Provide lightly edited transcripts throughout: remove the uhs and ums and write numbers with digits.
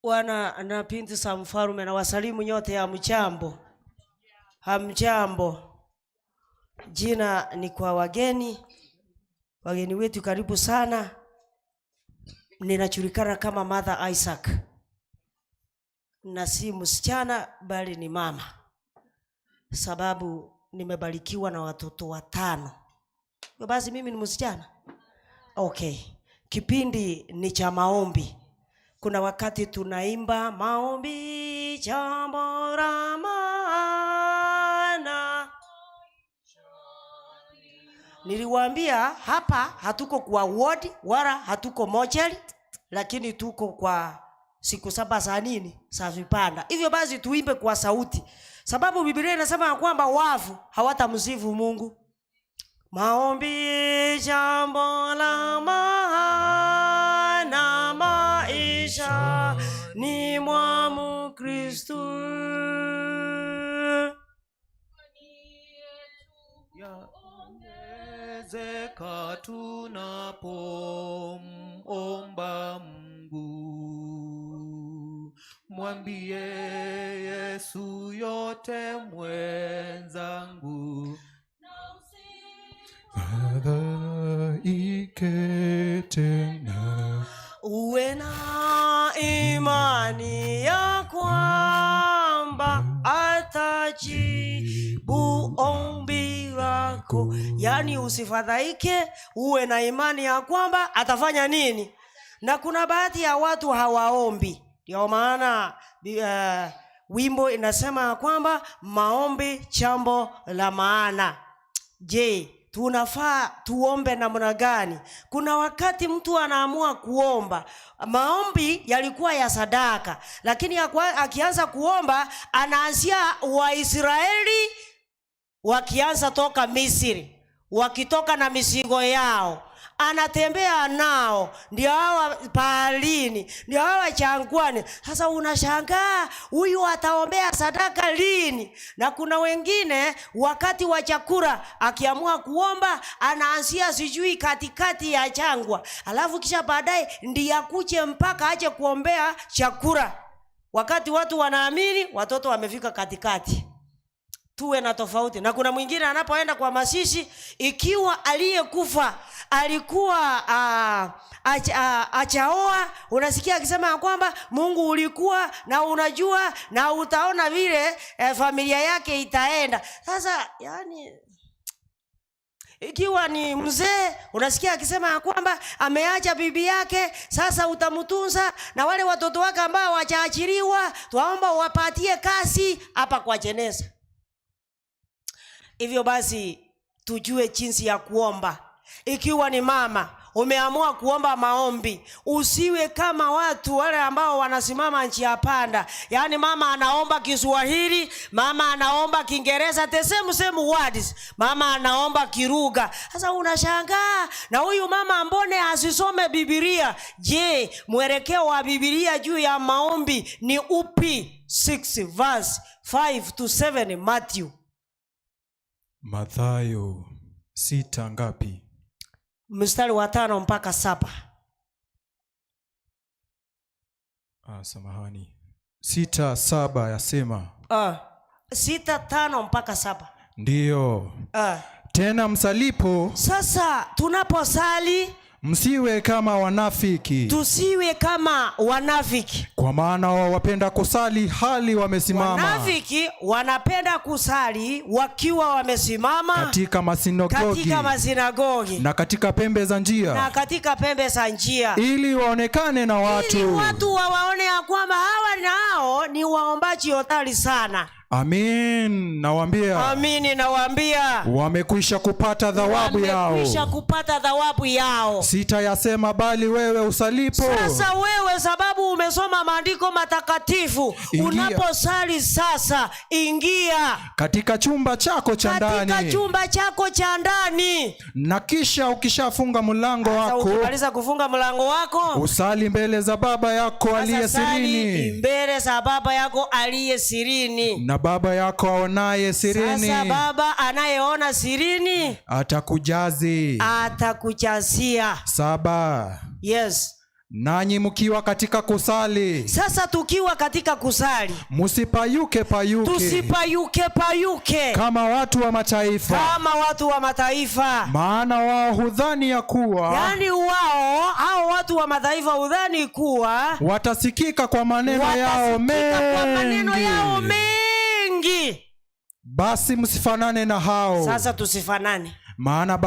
Wana na binti za mfalme na wasalimu nyote ya mjambo. Hamjambo. Jina ni kwa wageni wetu, karibu sana. Ninajulikana kama Mother Isaac. Na si msichana bali ni mama. Sababu nimebarikiwa na watoto 5. Basi mimi ni msichana. Okay. Kipindi ni cha maombi. Kuna wakati tunaimba maombi jambo la maana. Niliwaambia hapa hatuko kwa ward wala hatuko mochari, lakini tuko kwa siku 7 za nini? Za vipanda. Hivyo basi tuimbe kwa sauti. Sababu Biblia inasema kwamba wafu hawatamsifu Mungu. Maombi jambo la maana maisha ni mwa Mkristo. Yaongezeka tunapomomba Mungu. Mwambie Yesu yote mwenzangu. Fadhaike tena. Uwe na imani ya kwamba atajibu ombi lako. Yani usifadhaike, uwe na imani ya kwamba atafanya nini. Na kuna baadhi ya watu hawaombi. Ndio maana wimbo inasema kwamba maombi jambo la maana. Je, tunafaa tuombe namna gani? Kuna wakati mtu anaamua kuomba. Maombi yalikuwa ya sadaka, lakini akianza kuomba anaanzia Waisraeli wakianza toka Misri, wakitoka na mizigo yao, anatembea nao, ndio hawa baharini, ndio hawa jangwani. Sasa unashangaa huyu ataombea sadaka lini? Na kuna wengine wakati wa chakula akiamua kuomba anaanzia sijui katikati ya jangwa, alafu kisha baadaye ndiye akuje mpaka aje kuombea chakula. Wakati watu wanaamini watoto wamefika katikati. Tuwe na tofauti. Na kuna mwingine anapoenda kwa mashishi, ikiwa aliyekufa alikuwa achaoa, unasikia akisema kwamba Mungu ulikuwa na unajua na utaona vile familia yake itaenda. Sasa yani ikiwa ni mzee, unasikia akisema kwamba ameacha bibi yake, sasa utamtunza, na wale watoto wake ambao wachaachiliwa tuomba wapatie kazi hapa kwa jeneza. Hivyo basi tujue jinsi ya kuomba. Ikiwa ni mama umeamua kuomba maombi, usiwe kama watu wale ambao wanasimama nchi ya panda. Yaani mama anaomba Kiswahili, mama anaomba Kiingereza, the same words. Mama anaomba Kiruga. Sasa unashangaa, na huyu mama mbone asisome Biblia? Je, mwelekeo wa Biblia juu ya maombi ni upi? 6 verse 5 to 7 Matthew. Mathayo 6 ngapi? Mstari wa 5 mpaka 7. Samahani. 6:7 yasema. 6:5 mpaka 7. Ndiyo. Tena msalipo. Sasa tunaposali msiwe kama wanafiki. Tusiwe kama wanafiki. Kwa maana wao wapenda kusali hali wamesimama. Wanafiki wanapenda kusali wakiwa wamesimama katika masinagogi na katika pembe za njia, ili waonekane na watu. Ili watu wawaone ya kwamba hawa nao ni waombaji hodari sana. Amin, nawaambia. Amini nawaambia. Wamekwisha kupata thawabu yao. Sitayasema bali wewe usalipo. Sasa wewe sababu umesoma maandiko matakatifu, unaposali sasa ingia katika chumba chako cha ndani. Na kisha ukishafunga mlango wako, ukimaliza kufunga mlango wako, usali mbele za Baba yako aliye sirini. Mbele za Baba yako aliye sirini. Na Baba yako aonaye sirini. Sasa Baba anayeona sirini atakujazia. 7. Yes. Nanyi mkiwa katika kusali. Sasa tukiwa katika kusali, msipayuke payuke. Tusipayuke payuke kama watu wa mataifa. Kama watu wa mataifa. Maana wao hudhani ya kuwa, yani wao hao watu wa mataifa hudhani kuwa watasikika kwa maneno yao mengi. Basi msifanane na hao. Sasa tusifanane. Maana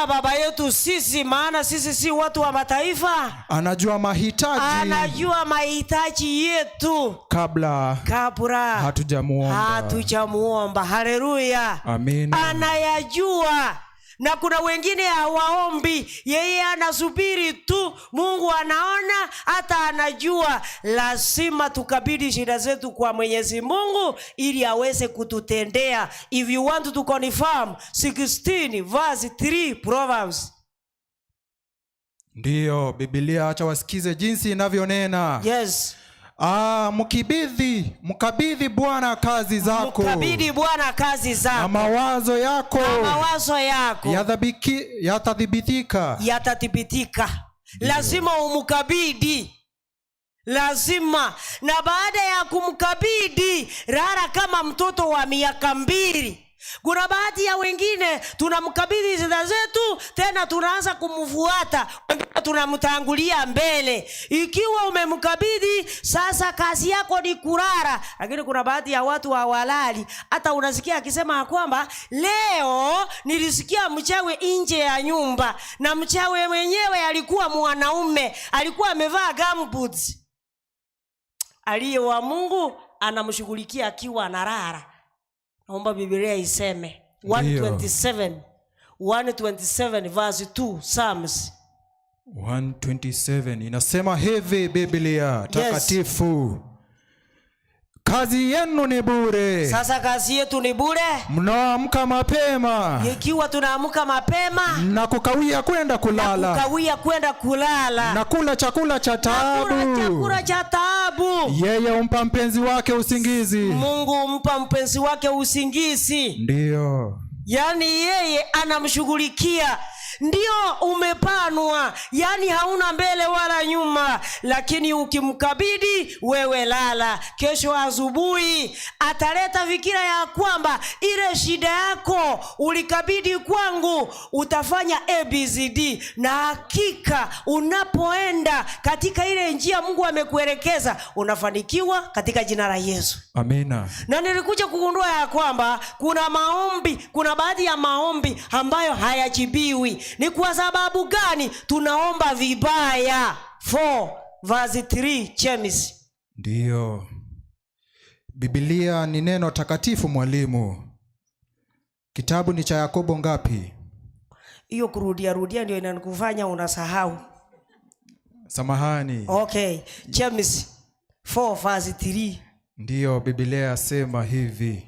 baba yetu sisi, maana sisi si watu wa mataifa, anajua mahitaji yetu kabla hatujamuomba. Haleluya, amen. Anayajua. Na kuna wengine hawaombi, yeye anasubiri tu. Mungu anaona, hata anajua. Lazima tukabidhi shida zetu kwa Mwenyezi Mungu ili aweze kututendea. If you want to confirm 16 verse 3 Proverbs. Ndiyo Biblia, acha wasikize jinsi inavyonena. Yes. Mkabidhi Bwana kazi zako. Mkabidhi Bwana kazi zako. Na mawazo yako. Yatathibitika. Lazima umkabidhi. Lazima. Na baada ya kumkabidhi, rara kama mtoto wa miaka 2. Kuna baadhi ya wengine tunamkabidhi shida zetu, tena tunaanza kumfuata, tunamtangulia mbele. Ikiwa umemkabidhi, sasa kazi yako ni kurara. Lakini kuna baadhi ya watu hawalali. Hata unasikia akisema kwamba leo nilisikia mchawi nje ya nyumba, na mchawi mwenyewe alikuwa mwanaume, alikuwa amevaa gumboots. Aliye wa Mungu anamshughulikia akiwa analala. Naomba Biblia iseme 127 verse 2 Psalms 127 inasema hivi Biblia takatifu. Yes. Kazi yenu ni bure. Sasa kazi yetu ni bure. Mnaamka mapema. Ikiwa tunaamka mapema na kukawia kwenda kulala. Na kula chakula cha taabu. Yeye humpa mpenzi wake usingizi. Mungu humpa mpenzi wake usingizi. Ndiyo. Yani yeye anamshughulikia. Ndio umepanwa, yani hauna mbele wala nyuma. Lakini ukimkabidhi, wewe lala. Kesho asubuhi ataleta fikira ya kwamba ile shida yako ulikabidhi kwangu, utafanya ABCD. Na hakika unapoenda katika ile njia Mungu amekuelekeza, unafanikiwa katika jina la Yesu. Amina. Na nilikuja kugundua ya kwamba kuna baadhi ya maombi ambayo hayajibiwi. Ni kwa sababu gani? Tunaomba vibaya. 4 verse 3 James. Ndiyo. Biblia ni neno takatifu mwalimu. Kitabu ni cha Yakobo ngapi? Hiyo kurudia ndio inakufanya unasahau. Samahani. Okay. James 4 verse 3. Ndiyo, Biblia yasema hivi.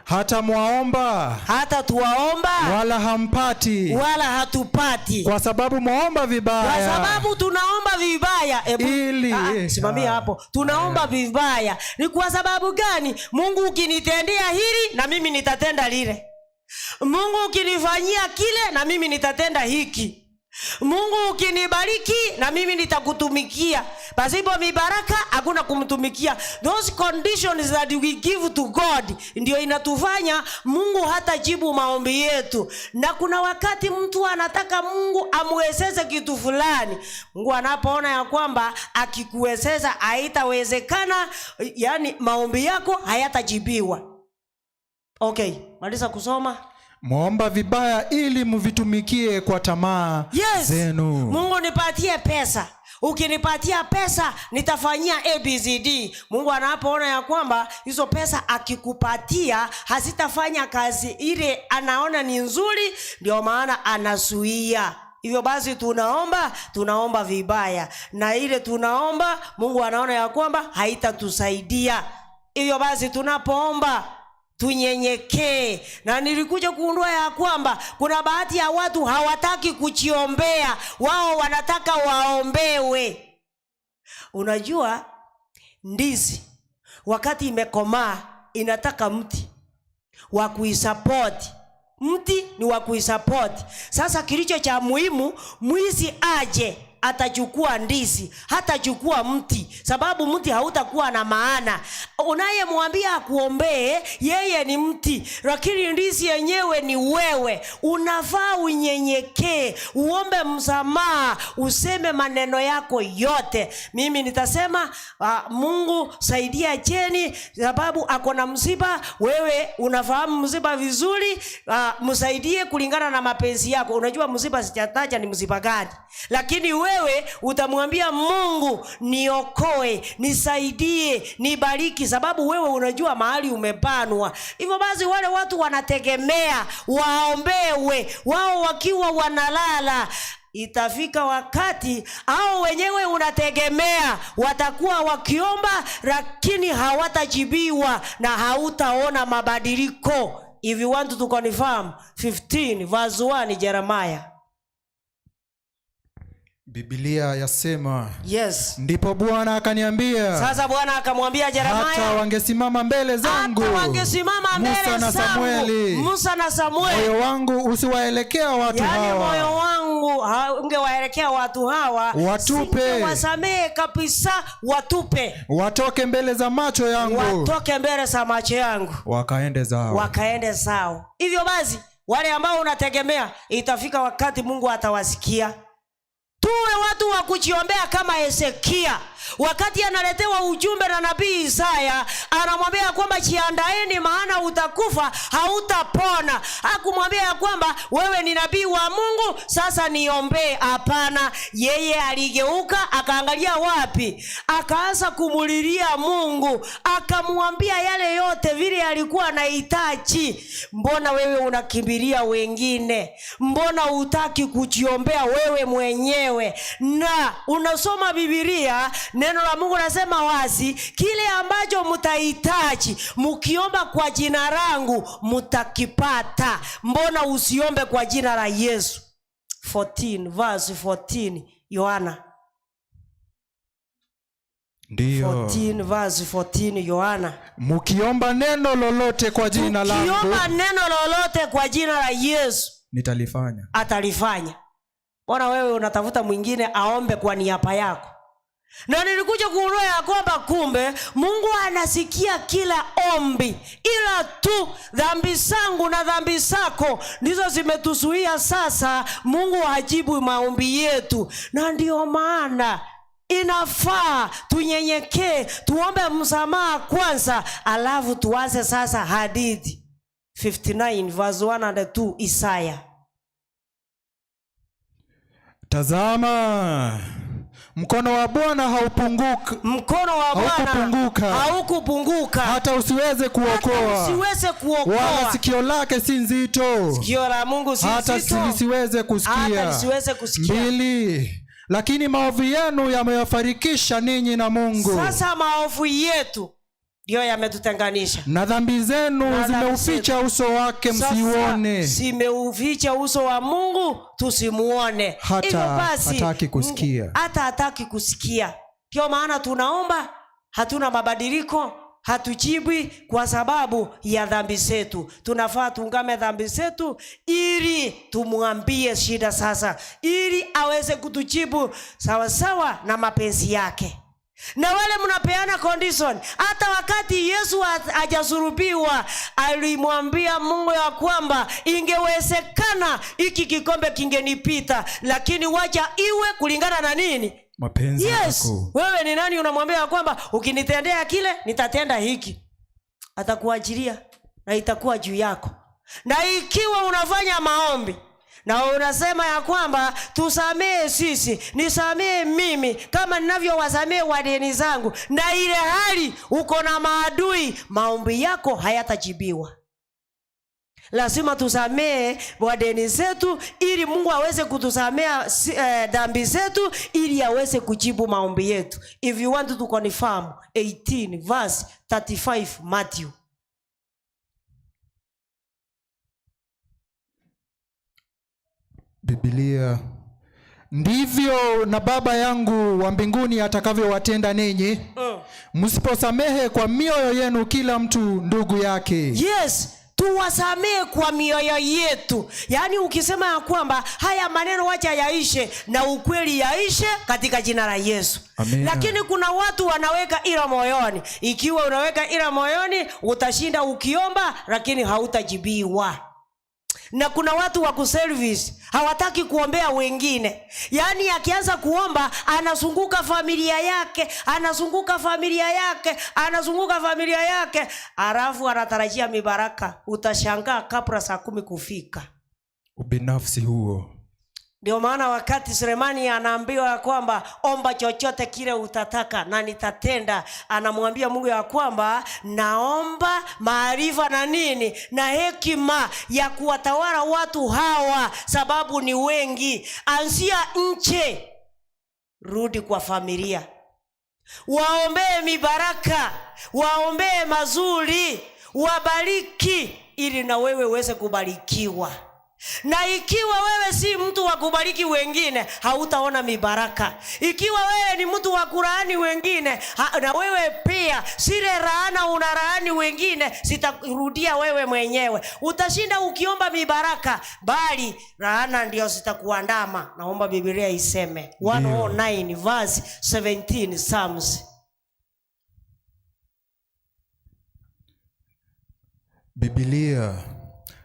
Hata tuwaomba wala hampati, wala hatupati, kwa sababu muomba vibaya. Kwa sababu tunaomba vibaya. Simamia hapo. Tunaomba vibaya. Ni kwa sababu gani? Mungu ukinitendea hili, na mimi nitatenda lile. Mungu ukinifanyia kile, na mimi nitatenda hiki. Mungu ukinibariki, na mimi nitakutumikia. Pasipo mibaraka hakuna kumtumikia. Those conditions that we give to God ndio inatufanya Mungu hata jibu maombi yetu. Na kuna wakati mtu anataka Mungu amwezeshe kitu fulani. Mungu anapoona ya kwamba akikuwezesha haitawezekana, yani maombi yako hayatajibiwa. Okay, maliza kusoma. Muomba vibaya ili mvitumikie kwa tamaa zenu. Mungu nipatie pesa. Ukinipatia pesa nitafanyia ABCD. Mungu anapoona ya kwamba hizo pesa akikupatia hazitafanya kazi ile anaona ni nzuri, ndio maana anazuia. Hivyo basi tunaomba vibaya, na ile tunaomba Mungu anaona ya kwamba haitatusaidia. Hivyo basi tunapoomba tunyenyekee. Na nilikuja kugundua ya kwamba kuna baadhi ya watu hawataki kujiombea, wao wanataka waombewe. Unajua ndizi wakati imekomaa inataka mti wa kuisupport. Mti ni wa kuisupport. Sasa kilicho cha muhimu, mwizi aje atachukua ndizi, hatachukua mti, sababu mti hautakuwa na maana. Unayemwambia akuombee yeye ni mti, lakini ndizi yenyewe ni wewe. Unafaa unyenyekee, uombe msamaha, useme maneno yako yote. Mimi nitasema Mungu saidia Jeni sababu ako na msiba. Wewe unafahamu msiba vizuri, msaidie kulingana na mapenzi yako. Unajua msiba sijataja ni msiba gani, lakini wewe utamwambia Mungu, niokoe, nisaidie, nibariki, sababu wewe unajua mahali umebanwa. Hivyo basi wale watu wanategemea waombewe wao wakiwa wanalala. Itafika wakati au wenyewe unategemea watakuwa wakiomba, lakini hawatajibiwa na hautaona mabadiliko. If you want to confirm 15 verse 1 Jeremiah. Biblia yasema, yes, ndipo Bwana akaniambia. Sasa Bwana akamwambia Jeremiah, hata wangesimama mbele zangu, Musa na Samueli, moyo wangu usiwaelekea watu hawa. Moyo wangu ungewaelekea watu hawa, watupe, wasamehe kabisa, watoke mbele za macho yangu, wakaende zao. Hivyo basi wale ambao unategemea, itafika wakati Mungu atawasikia. Tuwe watu wa kujiombea kama Hezekia. Wakati analetewa ujumbe na nabii Isaya, anamwambia kwamba jiandaeni maana utakufa, hautapona. Hakumwambia kwamba wewe ni nabii wa Mungu, sasa niombee. Hapana, yeye aligeuka akaangalia wapi, akaanza kumulilia Mungu, akamwambia yale yote vile alikuwa anahitaji. Mbona wewe unakimbilia wengine? Mbona hutaki kujiombea wewe mwenyewe? Na unasoma Biblia, neno la Mungu nasema wazi, kile ambacho mtahitaji mkiomba kwa jina langu mtakipata. Mbona usiombe kwa jina la Yesu? 14 verse 14 Yohana. Ndio. 14 verse 14 Yohana. Mkiomba neno lolote kwa jina langu, mkiomba neno lolote kwa jina la Yesu, nitalifanya. Atalifanya. Mbona wewe unatafuta mwingine aombe kwa niaba yako? Na nilikuja kuelewa ya kwamba kumbe Mungu anasikia kila ombi, ila tu dhambi zangu na dhambi zako ndizo zimetuzuia sasa Mungu hajibu maombi yetu. Na ndio maana inafaa tunyenyekee, tuombe msamaha kwanza, alafu tuanze sasa hadithi. 59 verse 1 and 2 Isaya. Tazama, mkono wa Bwana haukupunguka hata usiweze kuokoa, wala sikio lake si nzito, sikio la Mungu si nzito, hata lisiweze kusikia. 2, lakini maovu yenu yamewafarikisha ninyi na Mungu. Sasa maovu yetu ndio yametutenganisha, na dhambi zenu zimeuficha uso wake msiuone. Zimeuficha uso wa Mungu tusimuone. Hataki kusikia. Hataki kusikia. Ndio maana tunaomba, hatuna mabadiliko, hatujibu kwa sababu ya dhambi zetu. Tunafaa tuungame dhambi zetu ili tumwambie shida sasa, ili aweze kutujibu sawa sawa na mapenzi yake. Na wale mnapeana condition, hata wakati Yesu hajasulubiwa alimwambia Mungu ya kwamba ingewezekana hiki kikombe kingenipita, lakini wacha iwe kulingana na nini? Mapenzi yako. Wewe ni nani unamwambia kwamba ukinitendea kile nitatenda hiki? Atakuachilia na itakuwa juu yako. Na ikiwa unafanya maombi na unasema ya kwamba tusamee sisi, nisamee mimi kama ninavyowasamee wadeni zangu, na ile hali uko na maadui, maombi yako hayatajibiwa. Lazima tusamee wadeni zetu ili Mungu aweze kutusamea dhambi zetu, ili aweze kujibu maombi yetu. If you want to confirm 18 verse 35 Matthew. Biblia, ndivyo na Baba yangu wa mbinguni atakavyowatenda ninyi msiposamehe kwa mioyo yenu kila mtu ndugu yake. Yes, tuwasamee kwa mioyo yetu. Yaani ukisema ya kwamba haya maneno wacha yaishe, na ukweli yaishe katika jina la Yesu. Amen. Lakini kuna watu wanaweka ila moyoni. Ikiwa unaweka ila moyoni, utashinda ukiomba lakini hautajibiwa. Na kuna watu wa kuservice hawataki kuombea wengine. Yaani akianza kuomba anazunguka familia yake, alafu anatarajia mibaraka. Utashangaa kabla saa 10 kufika. Ubinafsi huo. Ndio maana wakati Sulemani anaambiwa kwamba omba chochote kile utataka na nitatenda, anamwambia Mungu ya kwamba naomba maarifa na nini na hekima ya kuwatawala watu hawa, sababu ni wengi. Anzia nje, rudi kwa familia, waombee mibaraka, waombee mazuri, wabariki ili na wewe uweze kubarikiwa. Na ikiwa wewe si mtu wa kubariki wengine, hautaona mibaraka. Ikiwa wewe ni mtu wa kulaani wengine, na wewe pia sile laana unalaani wengine zitarudia wewe mwenyewe. Utashinda ukiomba mibaraka, bali laana ndio zitakuandama. Naomba Biblia iseme 109 verse 17 Psalms. Biblia.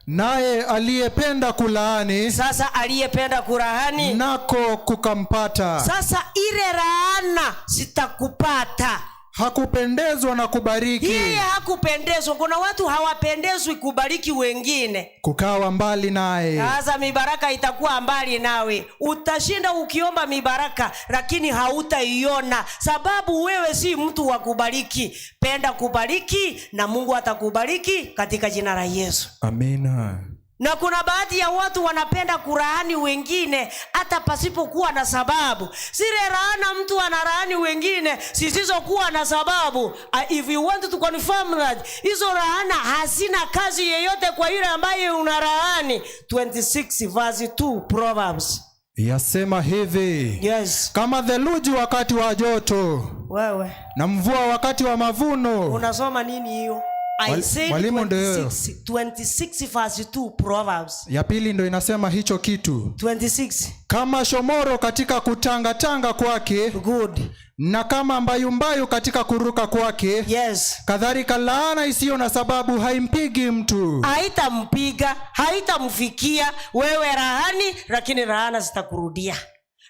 Naye aliyependa kulaani, sasa aliyependa kulaani nako kukampata. Sasa ile laana sitakupata. Hakupendezwa na kubariki. Yeye hakupendezwa. Kuna watu hawapendezwi kubariki wengine, kukawa mbali naye. Sasa mibaraka itakuwa mbali nawe. Utashinda ukiomba mibaraka lakini hautaiona, sababu wewe si mtu wa kubariki. Penda kubariki na Mungu atakubariki katika jina la Yesu. Amina. Na kuna baadhi ya watu wanapenda kulaani wengine hata pasipokuwa na sababu. Sile laana mtu analaani wengine zisizokuwa na sababu. If you want to confirm that, hizo laana hazina kazi yeyote kwa yule ambaye unalaani. 26 verse 2 Proverbs. Yasema hivi. Yes. Kama theluji wakati wa joto, wewe, na mvua wakati wa mavuno. Unasoma nini hiyo? I said 26 verse 2 Proverbs. Ya pili ndio inasema hicho kitu. 26. Kama shomoro katika kutangatanga kwake. Good. Na kama mbayumbayu katika kuruka kwake. Yes. Kadhalika laana isiyo na sababu haimpigi mtu. Haitampiga, haitamfikia wewe laani, lakini laana zitakurudia.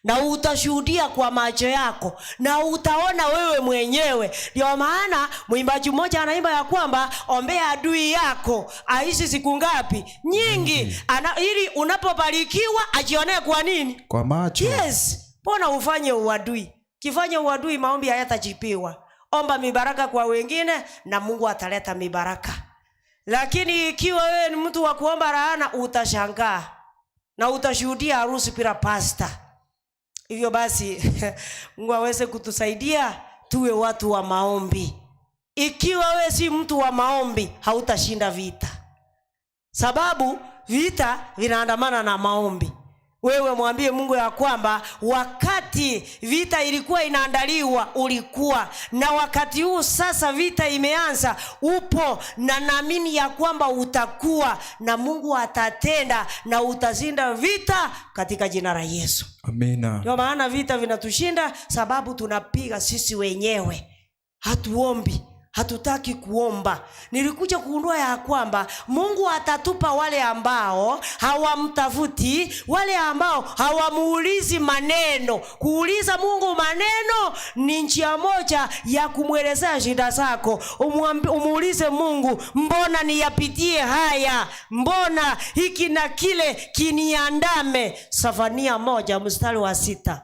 Na utashuhudia kwa macho yako, na utaona wewe mwenyewe. Ndio maana mwimbaji mmoja anaimba ya kwamba ombea adui yako aishi siku ngapi? Nyingi. Ili unapobarikiwa ajionee kwa nini? Kwa macho. Yes. Mbona ufanye uadui? Kifanya uadui, maombi hayatajibiwa. Omba mibaraka kwa wengine na Mungu ataleta mibaraka. Lakini ikiwa wewe ni mtu wa kuomba laana, utashangaa na utashuhudia harusi bila pasta. Hivyo basi Mungu aweze kutusaidia tuwe watu wa maombi. Ikiwa wewe si mtu wa maombi, hautashinda vita, sababu vita vinaandamana na maombi. Wewe mwambie Mungu ya kwamba wakati vita ilikuwa inaandaliwa ulikuwa, na wakati huu sasa vita imeanza upo, na naamini ya kwamba utakuwa, na Mungu atatenda na utashinda vita katika jina la Yesu. Amina. Ndio maana vita vinatushinda sababu tunapiga sisi wenyewe. Hatuombi, hatutaki kuomba. Nilikuja kugundua ya kwamba Mungu atatupa wale ambao hawamtafuti, wale ambao hawamuulizi maneno. Kuuliza Mungu maneno ni njia moja ya kumwelezea shida zako. Umuulize Mungu, mbona niyapitie haya? Mbona hiki na kile kiniandame? Sefania 1 mstari wa 6.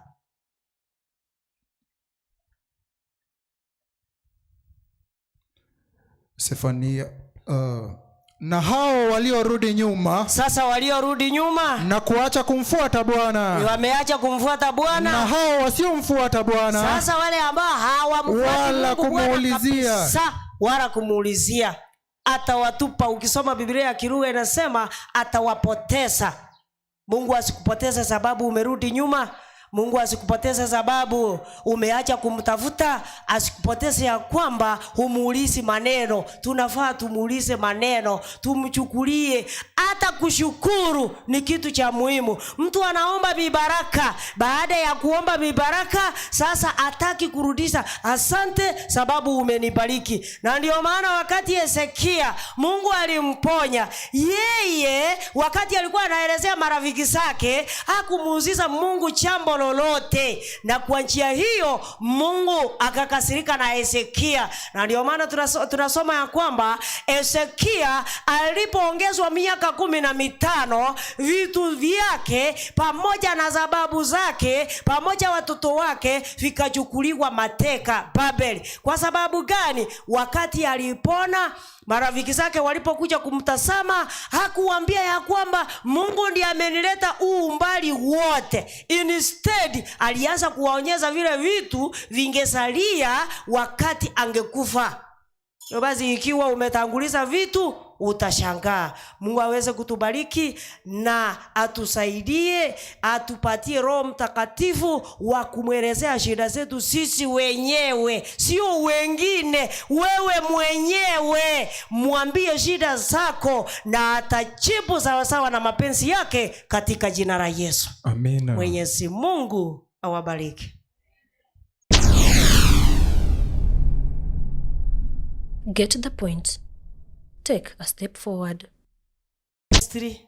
Sefania na hao waliorudi nyuma. Sasa waliorudi nyuma na kuacha kumfuata Bwana, wameacha kumfuata Bwana. Na hao wasiomfuata Bwana, sasa wale ambao hawamfuati wala kumuulizia, wala kumuulizia, atawatupa. Ukisoma Biblia ya Kirugha inasema atawapoteza. Mungu asikupoteza sababu umerudi nyuma. Mungu asikupoteze sababu umeacha kumtafuta, asikupoteze ya kwamba humuulizi maneno. Tunafaa tumuulize maneno, tumchukulie. Hata kushukuru ni kitu cha muhimu. Mtu anaomba mibaraka, baada ya kuomba mibaraka sasa hataki kurudisha, asante sababu umenibariki. Na ndio maana wakati Hezekia Mungu alimponya, yeye wakati alikuwa anaelezea marafiki zake hakumuuliza Mungu jambo lolote, na kwa njia hiyo Mungu akakasirika na Hezekia. Na ndio maana tunasoma ya kwamba Hezekia alipoongezwa miaka 15, vitu vyake pamoja na sababu zake pamoja watoto wake vikachukuliwa mateka Babeli. Kwa sababu gani? Wakati alipona, marafiki zake walipokuja kumtazama, hakuambia ya kwamba Mungu ndiye amenileta umbali wote. Instead alianza kuwaonyesha vile vitu vingesalia wakati angekufa. Basi ikiwa umetanguliza vitu utashangaa. Mungu aweze kutubariki na atusaidie, atupatie Roho Mtakatifu wa kumwelezea shida zetu sisi wenyewe, sio wengine. Wewe mwenyewe mwambie shida zako na atajibu sawasawa na mapenzi yake katika jina la Yesu. Amina. Mwenyezi Mungu awabariki. Get the point. Take a step forward. 3